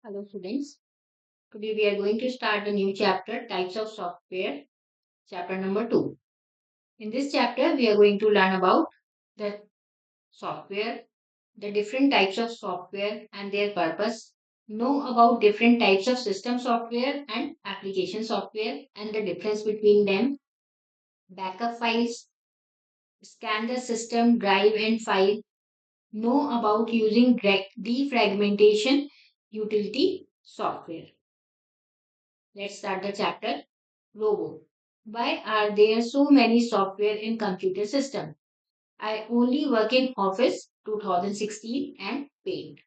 Hello students, today we are going to start a new chapter, Types of Software, chapter number 2. In this chapter, we are going to learn about the software, the different types of software and their purpose, know about different types of system software and application software and the difference between them, backup files, scan the system drive and file, know about using defragmentation utility software. Let's start the chapter. Robo. Why are there so many software in computer system? I only work in Office 2016 and Paint.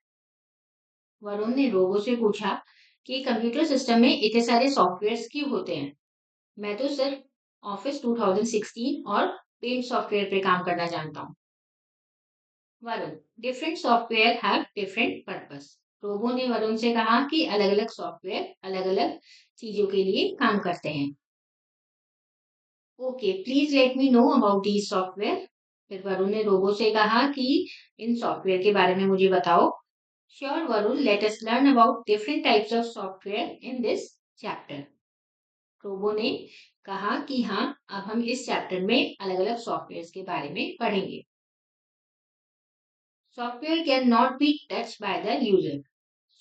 Varun ने robo से पूछा कि computer system में इतने सारे softwares क्यों होते हैं? मैं तो सिर्फ ऑफिस 2016 और पेंट सॉफ्टवेयर पे काम करना जानता हूँ. Varun, different software have different purpose. Robo ने वरुण से कहा कि अलग अलग सॉफ्टवेयर अलग अलग चीजों के लिए काम करते हैं. Okay, please let me know about these software. फिर वरुण ने रोबो से कहा कि इन सॉफ्टवेयर के बारे में मुझे बताओ. Sure Varun, let us learn about different types of software in this chapter. Robo ने कहा कि हाँ, अब हम इस चैप्टर में अलग अलग सॉफ्टवेयर के बारे में पढ़ेंगे. Software can not be touch by the user.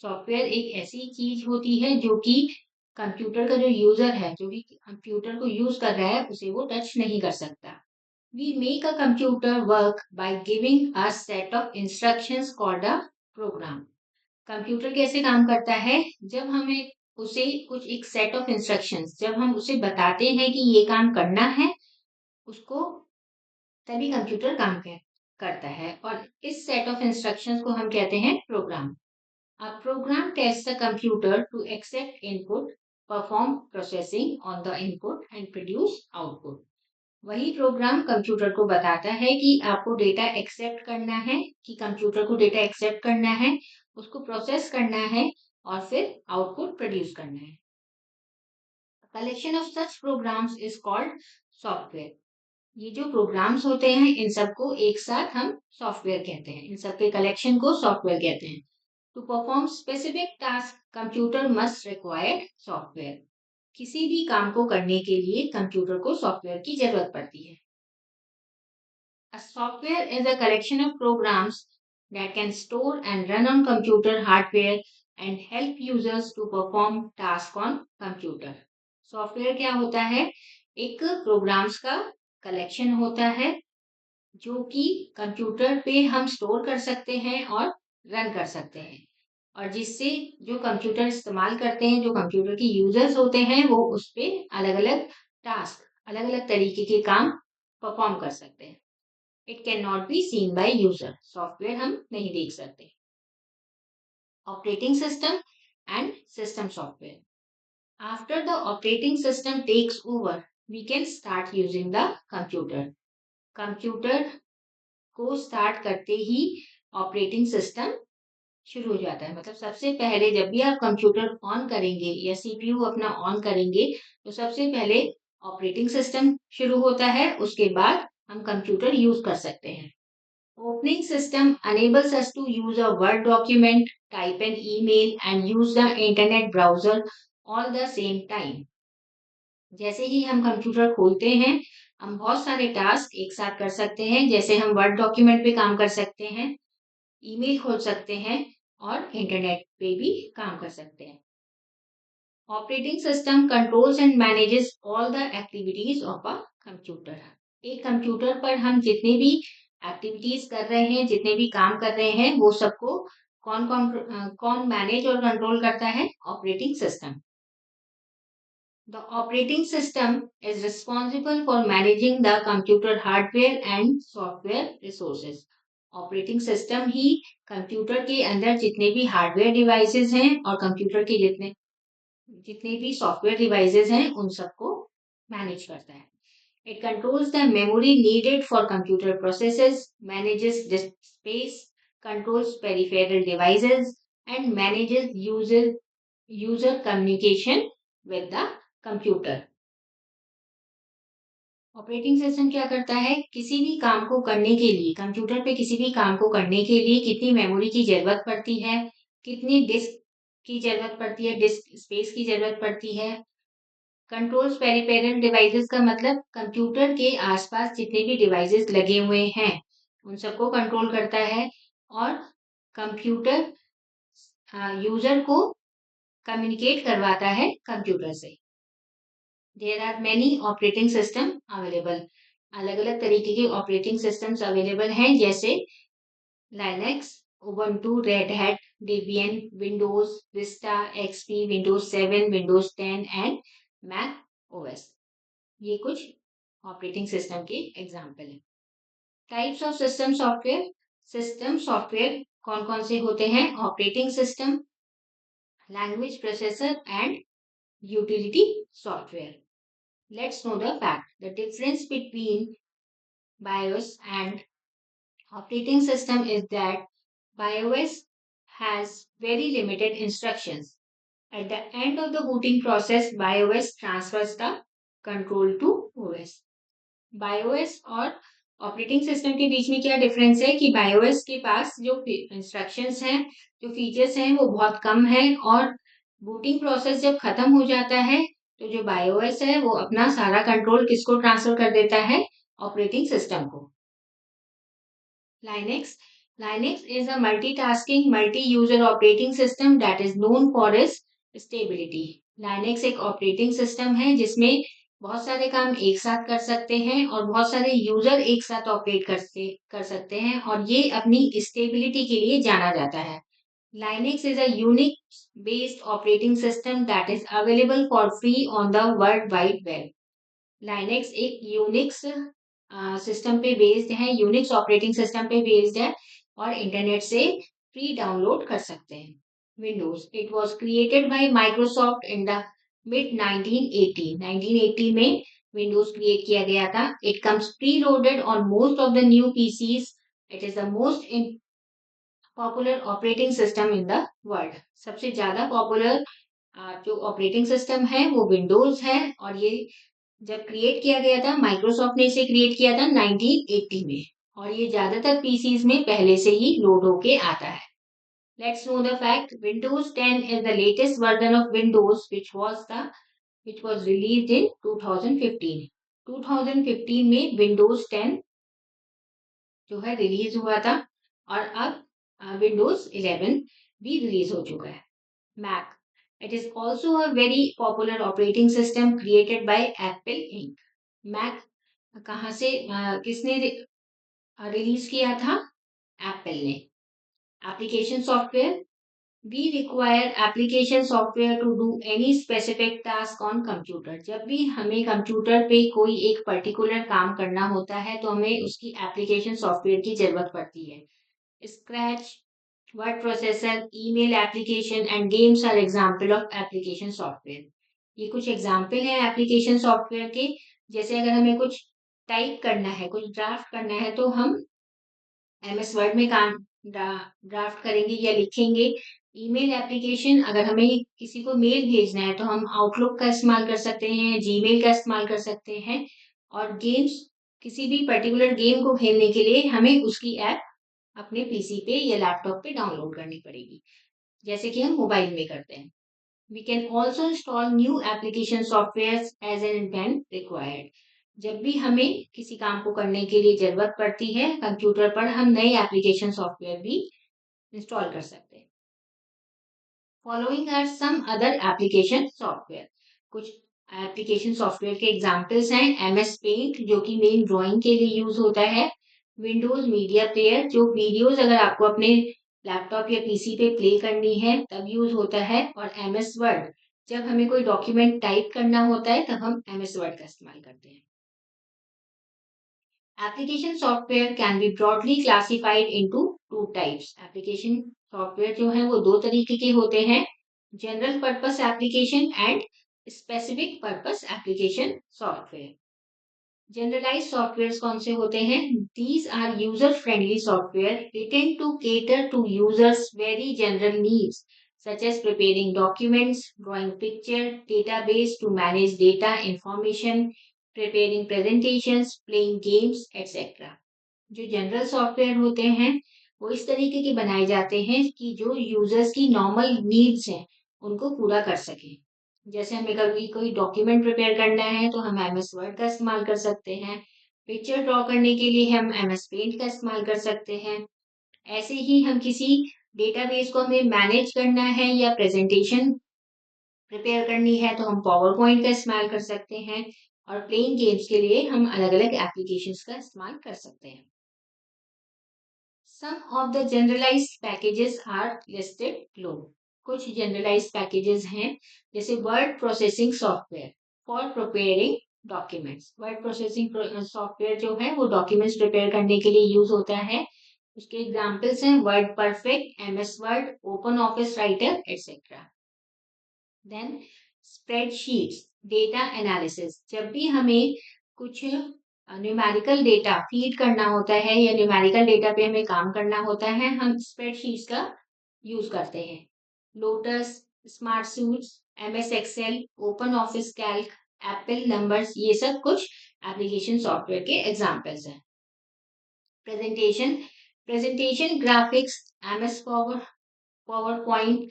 Software एक ऐसी चीज होती है जो कि कंप्यूटर का जो यूजर है, जो कि कंप्यूटर को यूज कर रहा है, उसे वो टच नहीं कर सकता. We make a computer work by giving a set of instructions called a program. Computer कैसे काम करता है? जब हमें उसे कुछ एक सेट ऑफ इंस्ट्रक्शंस, जब हम उसे बताते हैं कि ये काम करना है, उसको तभी कंप्यूटर काम करता है. और इस सेट ऑफ इंस्ट्रक्शंस को हम कहते हैं programme. A program tells the computer to accept input, perform processing on the input and produce output. वही प्रोग्राम कंप्यूटर को बताता है कि आपको डेटा एक्सेप्ट करना है, कि कंप्यूटर को डेटा एक्सेप्ट करना है, उसको प्रोसेस करना है और फिर आउटपुट प्रोड्यूस करना है. Collection of such programs is called software. ये जो प्रोग्राम्स होते हैं, इन सबको एक साथ हम सॉफ्टवेयर कहते हैं. इन सबके कलेक्शन को सॉफ्टवेयर कहते हैं. To perform specific task computer must require software. किसी भी काम को करने के लिए कंप्यूटर को सॉफ्टवेयर की जरूरत पड़ती है. A software is a collection of programs that can store and run on computer hardware and help users to perform tasks on computer. Software क्या होता है? एक प्रोग्राम्स का कलेक्शन होता है जो कि कंप्यूटर पे हम स्टोर कर सकते हैं और रन कर सकते हैं, और जिससे जो कंप्यूटर इस्तेमाल करते हैं, जो कंप्यूटर के यूजर्स होते हैं, वो उस पे अलग अलग टास्क, अलग अलग तरीके के काम परफॉर्म कर सकते हैं. It can not be seen by user. Software हम नहीं देख सकते. Operating system and system software. After the operating system takes over, we can start using the computer. Computer को स्टार्ट करते ही ऑपरेटिंग सिस्टम शुरू हो जाता है. मतलब सबसे पहले जब भी आप कंप्यूटर ऑन करेंगे या सीपीयू अपना ऑन करेंगे, तो सबसे पहले ऑपरेटिंग सिस्टम शुरू होता है, उसके बाद हम कंप्यूटर यूज कर सकते हैं. Opening system enables us to use a Word document, type an email and use the internet browser all the same time. जैसे ही हम कंप्यूटर खोलते हैं, हम बहुत सारे टास्क एक साथ कर सकते हैं. जैसे हम वर्ड डॉक्यूमेंट पे काम कर सकते हैं, ईमेल खोल सकते हैं और इंटरनेट पे भी काम कर सकते हैं. Operating system controls and manages all the activities of a computer. एक कंप्यूटर पर हम जितने भी एक्टिविटीज कर रहे हैं, जितने भी काम कर रहे हैं, वो सबको कौन मैनेज और कंट्रोल करता है? Operating system. The operating system is responsible for managing the computer hardware and software resources. Operating system he computer के अंदर जितने भी हार्डवेयर डिवाइसेस हैं और कंप्यूटर के जितने भी सॉफ्टवेयर डिवाइसेस हैं, उन सबको मैनेज करता है. It controls the memory needed for computer processes, manages disk space, controls peripheral devices, and manages user communication with the computer. Operating system क्या करता है? किसी भी काम को करने के लिए, कंप्यूटर पे किसी भी काम को करने के लिए कितनी मेमोरी की जरूरत पड़ती है, कितनी डिस्क की जरूरत पड़ती है, डिस्क स्पेस की जरूरत पड़ती है। कंट्रोल्स पेरिफेरल डिवाइसेस का मतलब कंप्यूटर के आसपास जितने भी डिवाइसेस लगे हुए हैं उन सबको कंट्रोल करता है और कंप्यूटर यूजर को कम्युनिकेट करवाता है कंप्यूटर से। There are many operating system available. अलग अलग तरीके के ऑपरेटिंग सिस्टम्स अवेलेबल हैं, जैसे Linux, Ubuntu, Red Hat, Debian, Windows Vista, XP, Windows 7, Windows 10 and Mac OS. ये कुछ ऑपरेटिंग सिस्टम के एग्जाम्पल हैं। टाइप्स ऑफ सिस्टम सॉफ्टवेयर कौन कौन से होते हैं? Operating system, language processor and utility software. Let's know the fact. The difference between BIOS and operating system is that BIOS has very limited instructions. At the end of the booting process, BIOS transfers the control to OS. BIOS और operating system के बीच में क्या difference है कि BIOS के पास जो instructions हैं, जो फीचर्स हैं वो बहुत कम है और बूटिंग प्रोसेस जब खत्म हो जाता है तो जो BIOS है वो अपना सारा कंट्रोल किसको ट्रांसफर कर देता है? ऑपरेटिंग सिस्टम को। Linux is a multitasking multi-user operating system that is known for its stability. Linux एक ऑपरेटिंग सिस्टम है जिसमें बहुत सारे काम एक साथ कर सकते हैं और बहुत सारे यूजर एक साथ ऑपरेट कर सकते हैं और ये अपनी स्टेबिलिटी के लिए जाना जाता है। Linux is a Unix-based operating system that is available for free on the World Wide Web. Linux एक Unix सिस्टम पे बेस्ड है, यूनिक्स ऑपरेटिंग सिस्टम पे बेस्ड है और इंटरनेट से फ्री डाउनलोड कर सकते हैं। Windows, it was created by Microsoft in the mid 1980 में विंडोज क्रिएट किया गया था। It comes preloaded on most of the new PCs. It is the most popular operating system in the world. सबसे ज्यादा popular जो operating system है वो Windows है और ये जब क्रिएट किया गया था, माइक्रोसॉफ्ट ने इसे क्रिएट किया था 1980 में और ये ज्यादातर पीसीज में पहले से ही लोड होके आता है। Let's know the fact. Windows 10 is the latest version of Windows which was released in 2015। 2015 में विंडोज 10 जो है रिलीज हुआ था और अब विंडोज 11 भी रिलीज हो चुका है। Mac, it is also a very popular operating system created by Apple Inc. Mac कहाँ से किसने रिलीज किया था? एप्पल ने। Application software, we require application software to do any specific task on computer. जब भी हमें कंप्यूटर पे कोई एक पर्टिकुलर काम करना होता है तो हमें उसकी एप्लीकेशन सॉफ्टवेयर की जरूरत पड़ती है। Scratch, word processor, email application and games are example of application software. ये कुछ एग्जाम्पल है एप्लीकेशन सॉफ्टवेयर के। जैसे अगर हमें कुछ टाइप करना है, कुछ ड्राफ्ट करना है तो हम एमएस वर्ड में काम ड्राफ्ट करेंगे या लिखेंगे। ईमेल एप्लीकेशन, अगर हमें किसी को मेल भेजना है तो हम आउटलुक का इस्तेमाल कर सकते हैं, जीमेल का इस्तेमाल कर सकते हैं। और गेम्स, किसी भी पर्टिकुलर गेम को खेलने के लिए हमें उसकी ऐप अपने पीसी पे या लैपटॉप पे डाउनलोड करनी पड़ेगी, जैसे कि हम मोबाइल में करते हैं। We can also install new application softwares as and when required. जब भी हमें किसी काम को करने के लिए जरूरत पड़ती है कंप्यूटर पर, हम नए एप्लीकेशन सॉफ्टवेयर भी इंस्टॉल कर सकते हैं। Following are some other application software. कुछ एप्लीकेशन सॉफ्टवेयर के एग्जांपल्स हैं। एमएस पेंट जो कि मेन ड्राइंग के लिए यूज होता है। विंडोज मीडिया प्लेयर जो वीडियोज अगर आपको अपने लैपटॉप या पीसी पे प्ले करनी है तब यूज होता है। और एमएस वर्ड, जब हमें कोई डॉक्यूमेंट टाइप करना होता है तब हम एमएस वर्ड का इस्तेमाल करते हैं। Application software can be broadly classified into two types. Application software जो है वो दो तरीके के होते हैं, general purpose application and specific purpose application software. Generalise software कौन से होते हैं? These are user friendly software written to cater to users very general needs such as preparing documents, drawing picture, database to manage data information, preparing presentations, playing games, etc. जो general software होते हैं वो इस तरीके के बनाए जाते हैं कि जो यूजर्स की नॉर्मल नीड्स हैं उनको पूरा कर सकें। जैसे हमें कभी कोई डॉक्यूमेंट प्रिपेयर करना है तो हम एमएस वर्ड का इस्तेमाल कर सकते हैं। पिक्चर ड्रॉ करने के लिए हम एमएस पेंट का इस्तेमाल कर सकते हैं। ऐसे ही हम किसी डेटाबेस को हमें मैनेज करना है या प्रेजेंटेशन प्रिपेयर करनी है तो हम पावर पॉइंट का इस्तेमाल कर सकते हैं। और प्लेइंग गेम्स के लिए हम अलग-अलग एप्लीकेशंस का इस्तेमाल कर सकते हैं। Some of the generalized packages are listed below. कुछ generalized packages हैं जैसे word processing software for preparing documents. Word processing software जो है वो documents prepare करने के लिए use होता है। उसके examples हैं Word Perfect, MS Word, Open Office Writer, etc. Then spreadsheets, data analysis. जब भी हमें कुछ न्यूमेरिकल डेटा फीड करना होता है या न्यूमेरिकल डेटा पे हमें काम करना होता है, हम स्प्रेडशीट्स का यूज करते हैं। Lotus, Smart Suites, MS Excel, Open Office Calc, Apple Numbers, ये सब कुछ एप्लीकेशन सॉफ्टवेयर के एग्जांपल्स हैं। Presentation presentation graphics, MS Power Power Point,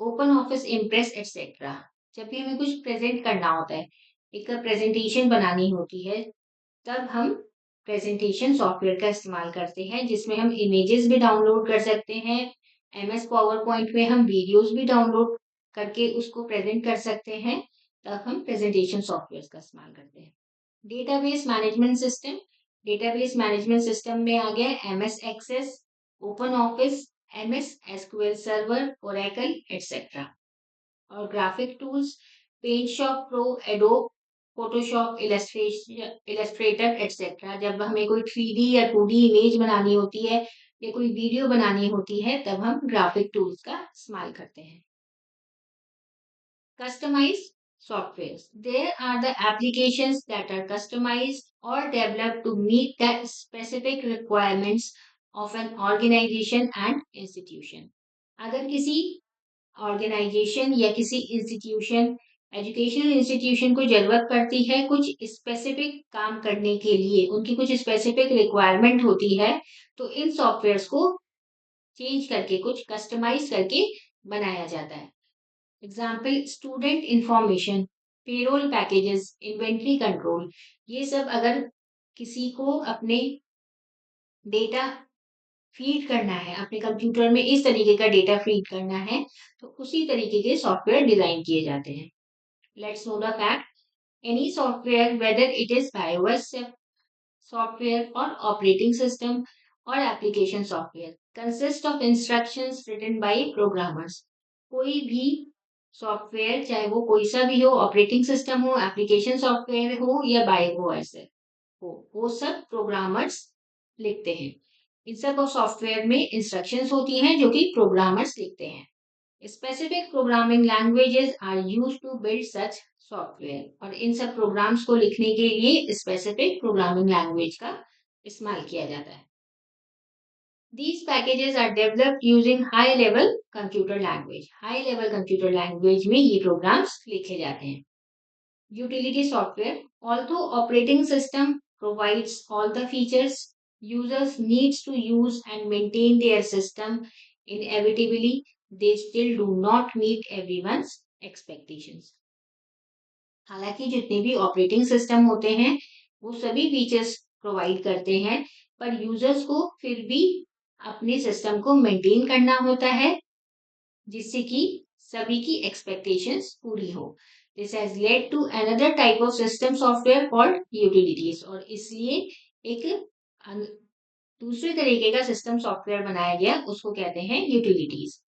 Open Office Impress etcetera. जब भी हमें कुछ प्रेजेंट करना होता है, एक प्रेजेंटेशन बनानी होती है, तब हम प्रेजेंटेशन सॉफ्टवेयर का इस्तेमाल करते हैं जिसमें हम इमेजेस भी डाउनलोड कर सकते हैं। एमएस पावर पॉइंट में हम वीडियोस भी डाउनलोड करके उसको प्रेजेंट कर सकते हैं। तब हम प्रेजेंटेशन सॉफ्टवेयर का इस्तेमाल करते हैं। Database management system, database management system में आ गया MS access, open office, MS SQL server, Oracle, etcetera. और graphic tools, paint shop pro, Adobe, Photoshop, Illustrator, etcetera. जब हमें कोई 3D या 2D इमेज बनानी होती है या कोई वीडियो बनानी होती है तब हम ग्राफिक टूल्स का इस्तेमाल करते हैं। Customized softwares. There are the applications that are customized or developed to meet the specific requirements of an organization and institution. अगर किसी ऑर्गेनाइजेशन या किसी इंस्टीट्यूशन एजुकेशनल इंस्टीट्यूशन को जरूरत पड़ती है कुछ स्पेसिफिक काम करने के लिए, उनकी कुछ स्पेसिफिक रिक्वायरमेंट होती है, तो इन सॉफ्टवेयर्स को चेंज करके कुछ कस्टमाइज करके बनाया जाता है। Example student information, payroll packages, inventory control. ये सब अगर किसी को अपने डेटा फीड करना है, अपने कंप्यूटर में इस तरीके का डेटा फीड करना है, तो उसी तरीके के सॉफ्टवेयर डिजाइन किए जाते हैं। Let's know the fact, any software weather it is iOS software or operating system or application software consist of instructions written by programmers. कोई भी सॉफ्टवेयर चाहे वो कोई सा भी हो, ऑपरेटिंग सिस्टम हो, एप्लीकेशन सॉफ्टवेयर हो या बायोओएस हो, वो सब प्रोग्रामर्स लिखते हैं। इन सब सॉफ्टवेयर में इंस्ट्रक्शंस होती हैं जो कि प्रोग्रामर्स लिखते हैं। Specific programming languages are used to build such software. और इन सब प्रोग्राम्स को लिखने के लिए स्पेसिफिक प्रोग्रामिंग लैंग्वेज का इस्तेमाल किया जाता है। These packages are developed using high level computer language. High level computer language में ये programs लिखे जाते हैं। Utility software, although operating system provides all the features users needs to use and maintain their system, inevitably they still do not meet everyone's expectations. हालांकि जितने भी operating system होते हैं वो सभी फीचर्स प्रोवाइड करते हैं, पर यूजर्स को फिर भी अपने सिस्टम को मेंटेन करना होता है जिससे कि सभी की एक्सपेक्टेशंस पूरी हो। This has led to another type of system software called utilities. और इसलिए एक दूसरे तरीके का सिस्टम सॉफ्टवेयर बनाया गया, उसको कहते हैं utilities.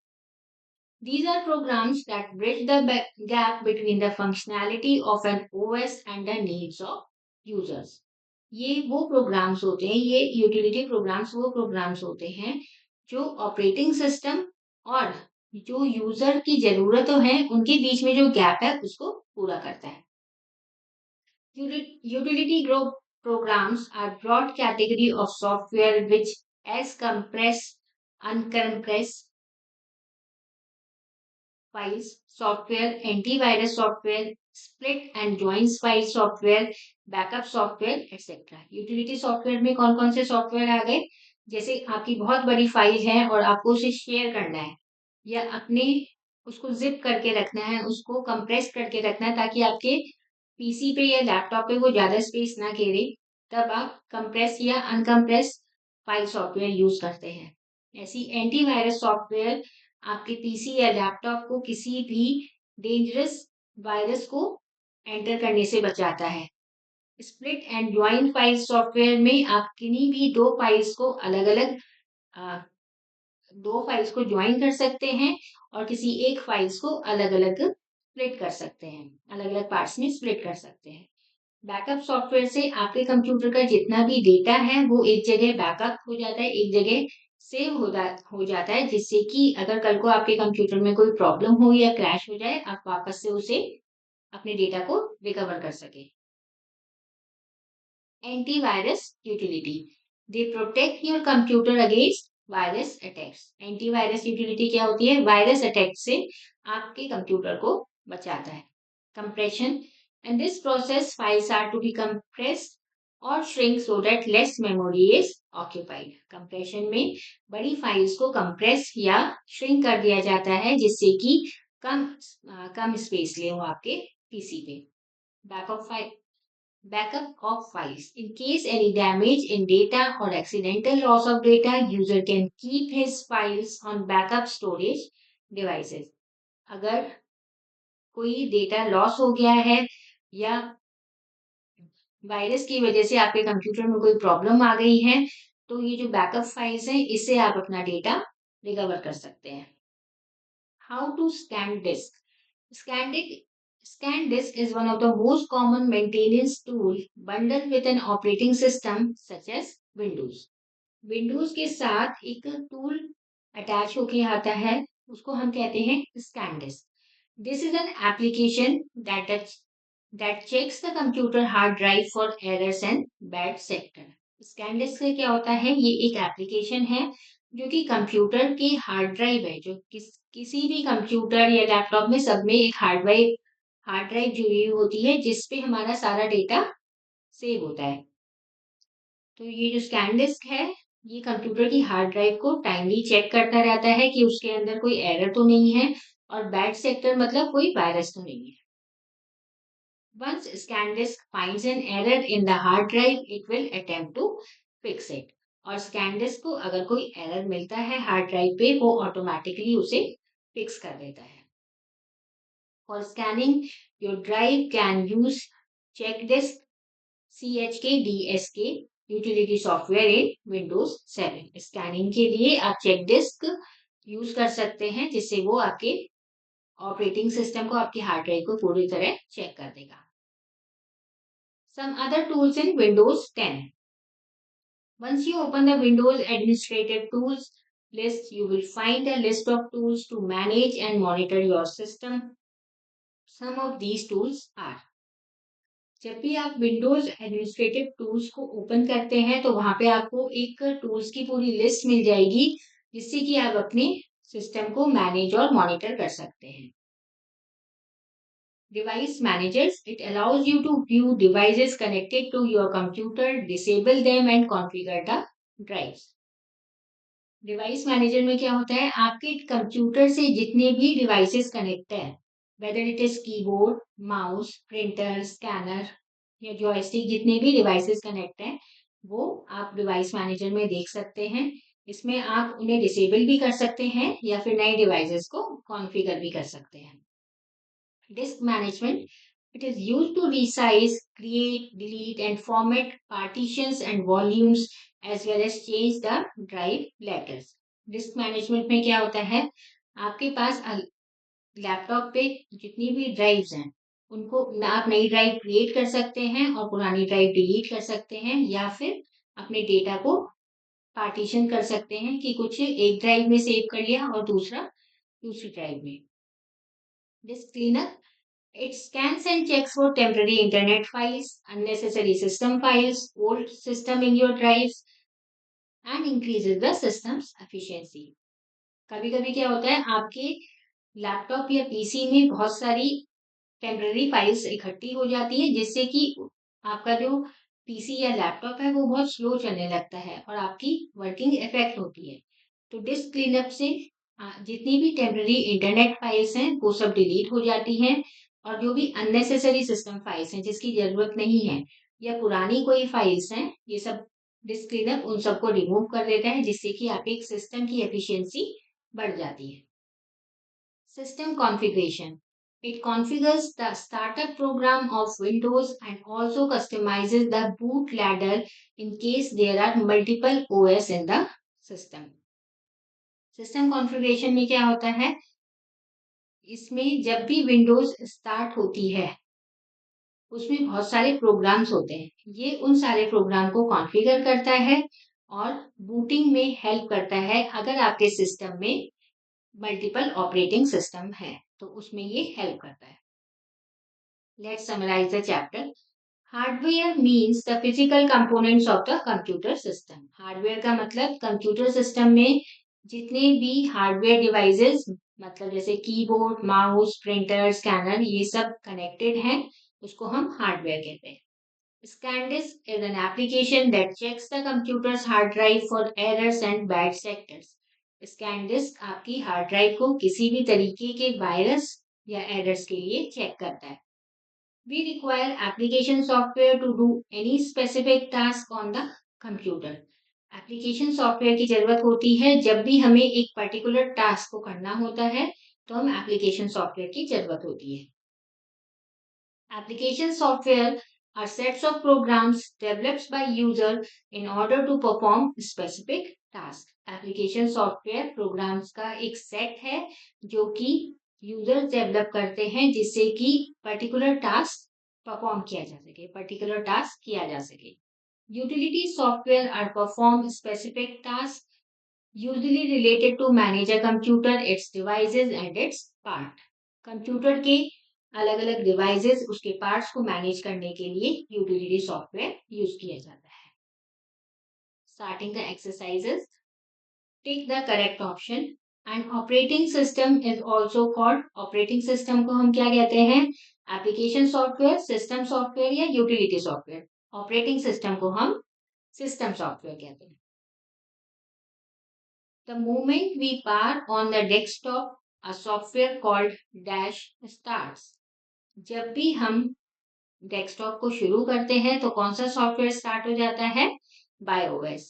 These are programs that bridge the gap between the functionality of an OS and the needs of users. ये वो प्रोग्राम्स होते हैं, ये यूटिलिटी प्रोग्राम्स वो प्रोग्राम्स होते हैं जो ऑपरेटिंग सिस्टम और जो यूजर की जरूरतों है उनके बीच में जो गैप है उसको पूरा करता है। Utility group programs are broad category of software which as compress, uncompress files software, antivirus software, split and joins file software, backup software etcetera. Utility software में कौन कौन से सॉफ्टवेयर आ गए, जैसे आपकी बहुत बड़ी फाइल है और आपको उसे शेयर करना है या अपने उसको ज़िप करके रखना है, उसको कंप्रेस करके रखना है ताकि आपके पीसी पे या लैपटॉप पे वो ज़्यादा स्पेस ना घेरे, तब आप कंप्रेस या अनकंप्रेस फाइल सॉफ्टवेयर यूज़ करते हैं। ऐसी एंटीवायरस सॉफ्टवेयर आपके पीसी या लैपटॉप को किसी भी डेंजरस वायरस को एंटर करने से बचाता है। Split and join file software में आप किन्हीं भी 2 फाइल्स को अलग-अलग अ, 2 फाइल्स को ज्वाइन कर सकते हैं और किसी एक फाइल्स को अलग-अलग स्प्लिट कर सकते हैं, अलग-अलग पार्ट्स में स्प्लिट कर सकते हैं। बैकअप सॉफ्टवेयर से आपके कंप्यूटर का जितना भी डेटा है वो एक जगह बैकअप हो जाता है, एक जगह सेव हो जाता है, जिससे कि अगर कल को आपके कंप्यूटर में कोई प्रॉब्लम हो या क्रैश हो जाए, आप वापस से उसे अपने डेटा को रिकवर कर सकें। Antivirus utility, they protect your computer against virus attacks. Antivirus utility क्या होती है? वायरस अटैक से आपके कंप्यूटर को बचाता है। Compression, in this process files are to be compressed or shrink so that less memory is occupied. compression में बड़ी फाइल्स को कंप्रेस या श्रिंक कर दिया जाता है जिससे कि कम स्पेस ले वो आपके पीसी पे। Backup file, backup of files. In case any damage in data or accidental loss of data, user can keep his files on backup storage devices. अगर कोई डेटा लॉस हो गया है या वायरस की वजह से आपके कंप्यूटर में कोई प्रॉब्लम आ गई है, तो ये जो बैकअप फाइल्स हैं, इससे आप अपना डेटा रिकवर कर सकते हैं। How to scan disk. Scan disk is one of the most common maintenance tool bundled with an operating system such as Windows. Windows के साथ एक टूल अटैच होके आता है, उसको हम कहते हैं scan disk. This is an application that checks the computer hard drive for errors and bad sector. Scan disk से क्या होता है? ये एक एप्लीकेशन है जो कि कंप्यूटर की हार्ड ड्राइव है, जो किसी भी कंप्यूटर या लैपटॉप में सब में एक हार्ड ड्राइव जुड़ी हुई होती है जिसपे हमारा सारा डेटा सेव होता है। तो ये जो स्कैन डिस्क है, ये कंप्यूटर की हार्ड ड्राइव को टाइमली चेक करता रहता है कि उसके अंदर कोई एरर तो नहीं है और बैड सेक्टर मतलब कोई वायरस तो नहीं है। Once scan disk finds an error in the hard drive, it will attempt to fix it. और स्कैन डिस्क को अगर कोई एरर मिलता है हार्ड ड्राइव पे, वो ऑटोमेटिकली उसे फिक्स कर देता है। For scanning, your drive can use checkdisk CHKDSK utility software in Windows 7। Scanning के लिए आप चेक डिस्क यूज कर सकते हैं जिससे वो आपके ऑपरेटिंग सिस्टम को, आपकी हार्ड ड्राइव को पूरी तरह चेक कर देगा। Some other tools in Windows 10. Once you open the Windows Administrative Tools list, you will find a list of tools to manage and monitor your system. Some of these tools are, जब भी आप Windows administrative tools को open करते हैं तो वहां पे आपको एक टूल्स की पूरी लिस्ट मिल जाएगी जिससे कि आप अपने सिस्टम को मैनेज और मॉनिटर कर सकते हैं। Device managers, it allows you to view devices connected to your computer, disable them and configure the drives. Device manager में क्या होता है? आपके कंप्यूटर से जितने भी डिवाइसेस कनेक्ट है, whether it is keyboard, mouse, printer, scanner या जॉयस्टिक, जितने भी डिवाइसेस कनेक्ट हैं, वो आप डिवाइस मैनेजर में देख सकते हैं। इसमें आप उन्हें डिसेबल भी कर सकते हैं या फिर नए डिवाइसेस को कॉन्फ़िगर भी कर सकते हैं। Disc management, it is used to resize, create, delete and format partitions and volumes as well as change the drive letters. Disc management में क्या होता है? आपके पास लैपटॉप पे जितनी भी ड्राइव्स हैं, उनको आप नई ड्राइव क्रिएट कर सकते हैं और पुरानी ड्राइव डिलीट कर सकते हैं या फिर अपने डेटा को पार्टीशन कर सकते हैं कि कुछ एक ड्राइव में सेव कर लिया और दूसरा दूसरी ड्राइव में। Disc cleanup, it scans and checks for temporary internet files, unnecessary system files, old system in your drives and increases the system's efficiency. कभी-कभी क्या होता है? आपके लैपटॉप या पीसी में बहुत सारी टेम्पररी फाइल्स इकट्ठी हो जाती है जिससे कि आपका जो पीसी या लैपटॉप है वो बहुत स्लो चलने लगता है और आपकी वर्किंग इफेक्ट होती है। तो डिस्क क्लीनअप से जितनी भी टेम्पररी इंटरनेट फाइल्स हैं वो सब डिलीट हो जाती हैं, और जो भी अननेसेसरी सिस्टम फाइल्स हैं जिसकी जरूरत नहीं है या पुरानी कोई फाइल्स हैं, ये सब डिस्क क्लीनअप उन सबको रिमूव कर देता है, जिससे कि आपके सिस्टम की एफिशिएंसी बढ़ जाती है। System configuration. It configures the startup program of Windows and also customizes the boot ladder in case there are multiple OS in the system. System configuration में क्या होता है? इसमें जब भी विंडोज स्टार्ट होती है उसमें बहुत सारे प्रोग्राम्स होते हैं, ये उन सारे प्रोग्राम को कॉन्फ़िगर करता है और बूटिंग में हेल्प करता है अगर आपके सिस्टम में मल्टीपल ऑपरेटिंग सिस्टम है तो उसमें ये हेल्प करता है। Let's summarise the chapter. Hardware means the physical components of the computer system. Hardware का मतलब कंप्यूटर सिस्टम में जितने भी हार्डवेयर डिवाइसेस, मतलब जैसे कीबोर्ड, माउस, प्रिंटर, स्कैनर, ये सब कनेक्टेड हैं, उसको हम हार्डवेयर कहते हैं। ScanDisk is an application that checks the computer's hard drive for errors and bad sectors. ScanDisk आपकी हार्ड ड्राइव को किसी भी तरीके के वायरस या एरर्स के लिए चेक करता है। We require application software to do any specific task on the computer. Application software की जरूरत होती है जब भी हमें एक पर्टिकुलर टास्क को करना होता है, तो हम एप्लीकेशन सॉफ्टवेयर की जरूरत होती है। Application software are sets of programs developed by user in order to perform specific task. Application software programs का एक सेट है जो कि यूजर्स डेवलप करते हैं जिससे कि पर्टिकुलर टास्क परफॉर्म किया जा सके, पर्टिकुलर टास्क किया जा सके। Utility software are perform specific tasks usually related to manage a computer, its devices and its part. Computer के अलग अलग डिवाइसेस, उसके पार्ट्स को मैनेज करने के लिए यूटिलिटी सॉफ्टवेयर यूज किया जाता है। Starting the exercises, tick the correct option. And operating system is also called, operating system को हम क्या कहते हैं? एप्लीकेशन सॉफ्टवेयर, सिस्टम सॉफ्टवेयर या यूटिलिटी सॉफ्टवेयर। ऑपरेटिंग सिस्टम को हम सिस्टम सॉफ्टवेयर कहते हैं। The moment we power on the desktop, a software called dash starts. जब भी हम डेस्कटॉप को शुरू करते हैं तो कौन सा सॉफ्टवेयर स्टार्ट हो जाता है? BIOS.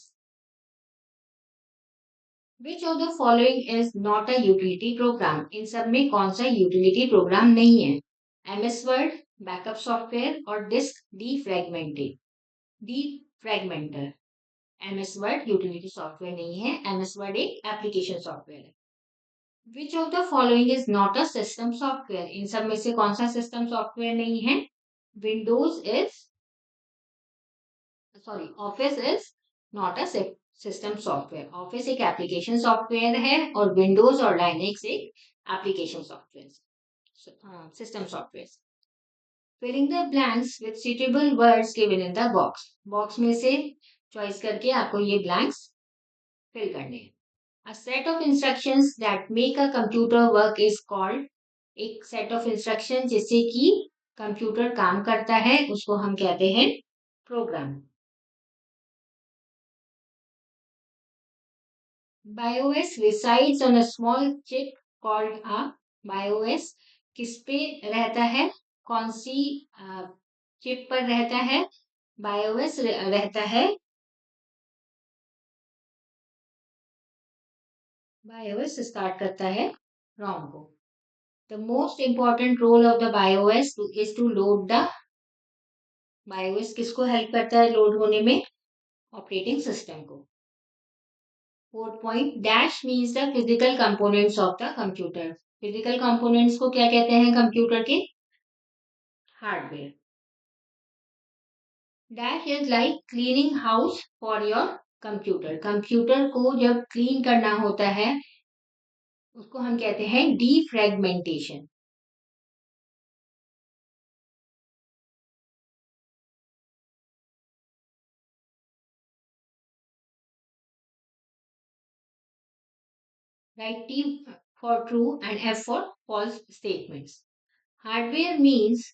Which of the following is not a utility program? इन सब में कौन सा यूटिलिटी प्रोग्राम नहीं है? MS Word, बैकअप सॉफ्टवेयर और disk defragmenter. MS Word utility software नहीं है, MS Word एक एप्लीकेशन सॉफ्टवेयर है। Which of the following is not a system software? इन सब में से कौन सा सिस्टम सॉफ्टवेयर नहीं है? Office is not a system software. Office एक एप्लीकेशन सॉफ्टवेयर है और विंडोज और लाइनेक्स एक application software, system software. Filling the blanks with suitable words given in the box. Box में से चॉइस करके आपको ये ब्लैंक्स फिल करने हैं। A set of instructions that make a computer work is called, एक सेट ऑफ इंस्ट्रक्शन जिससे कि कंप्यूटर काम करता है उसको हम कहते हैं programme. BIOS resides on a small chip called a BIOS। किस पे रहता है? कौन सी चिप पर रहता है? BIOS रहता है, BIOS स्टार्ट करता है ROM को। The most important role of the BIOS is to load the, BIOS किसको हेल्प करता है लोड होने में? ऑपरेटिंग सिस्टम को। 4th point, dash means the physical components of the computer। Physical components को क्या कहते हैं कंप्यूटर के? Hardware. Dash is like cleaning house for your computer. Computer को जब क्लीन करना होता है उसको हम कहते हैं डीफ्रैगमेंटेशन। Write T for true and F for false statements. Hardware means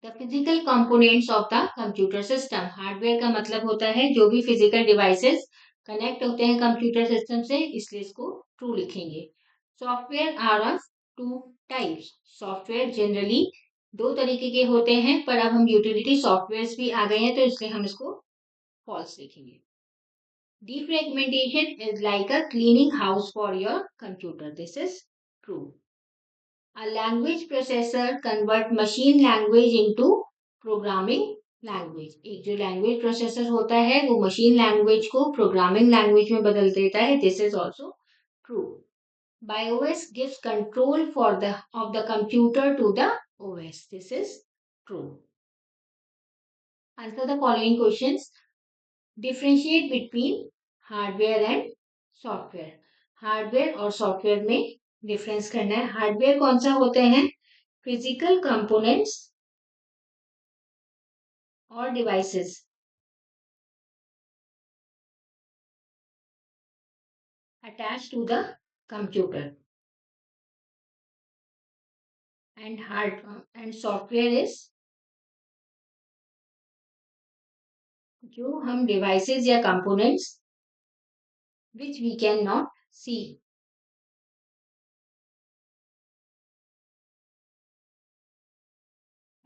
the physical components of the computer system। Hardware का मतलब होता है जो भी फिजिकल डिवाइसेस कनेक्ट होते हैं कंप्यूटर सिस्टम से, इसलिए इसको ट्रू लिखेंगे। Software are of two types. Software generally दो तरीके के होते हैं, पर अब हम यूटिलिटी सॉफ्टवेयर भी आ गए हैं तो इसलिए हम इसको फॉल्स लिखेंगे। Defragmentation is like a cleaning house for your computer. This is true. A language processor convert machine language into programming language. एक जो language processor होता है वो machine language को programming language में बदल देता है. This is also true. BIOS gives control of the computer to the OS. This is true. Answer the following questions. Differentiate between hardware and software. Hardware और software में difference करना है। Hardware कौन सा होते हैं? फिजिकल कंपोनेंट्स और devices attach to the computer. And software is जो हम डिवाइसेस या components which we can not see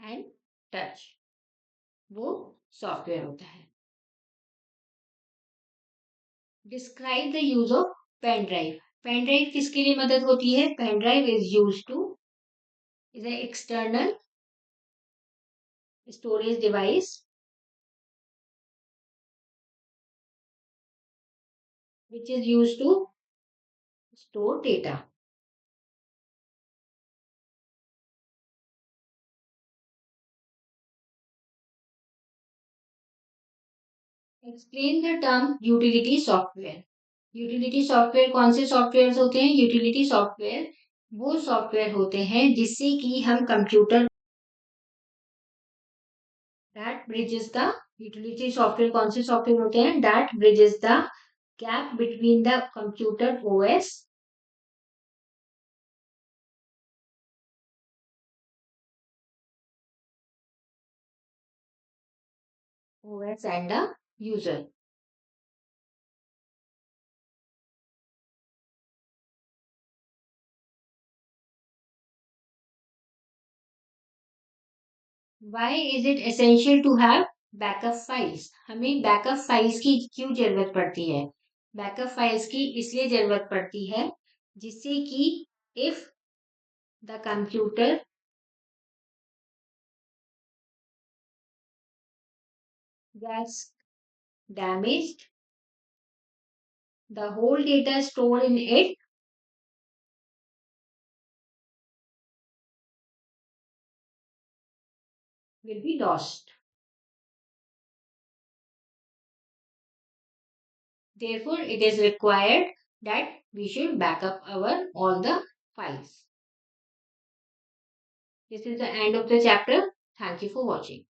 and touch, वो सॉफ्टवेयर होता है। Describe the use of pen drive. Pen drive किसके लिए मदद होती है? Pen drive is use to is a external storage device which is used to store data. Explain the term utility software. Utility software कौन से software होते हैं? Utility software वो सॉफ्टवेयर होते हैं जिससे कि हम computer that bridges the utility software कौन से सॉफ्टवेयर होते हैं? That bridges the gap between the computer OS and the user. Why is it essential to have backup files? हमें बैकअप फाइल्स की क्यों जरूरत पड़ती है? बैकअप फाइल्स की इसलिए जरूरत पड़ती है जिससे कि if the computer gets damaged, the whole data stored in it will be lost. Therefore, it is required that we should back up our all the files. This is the end of the chapter. Thank you for watching.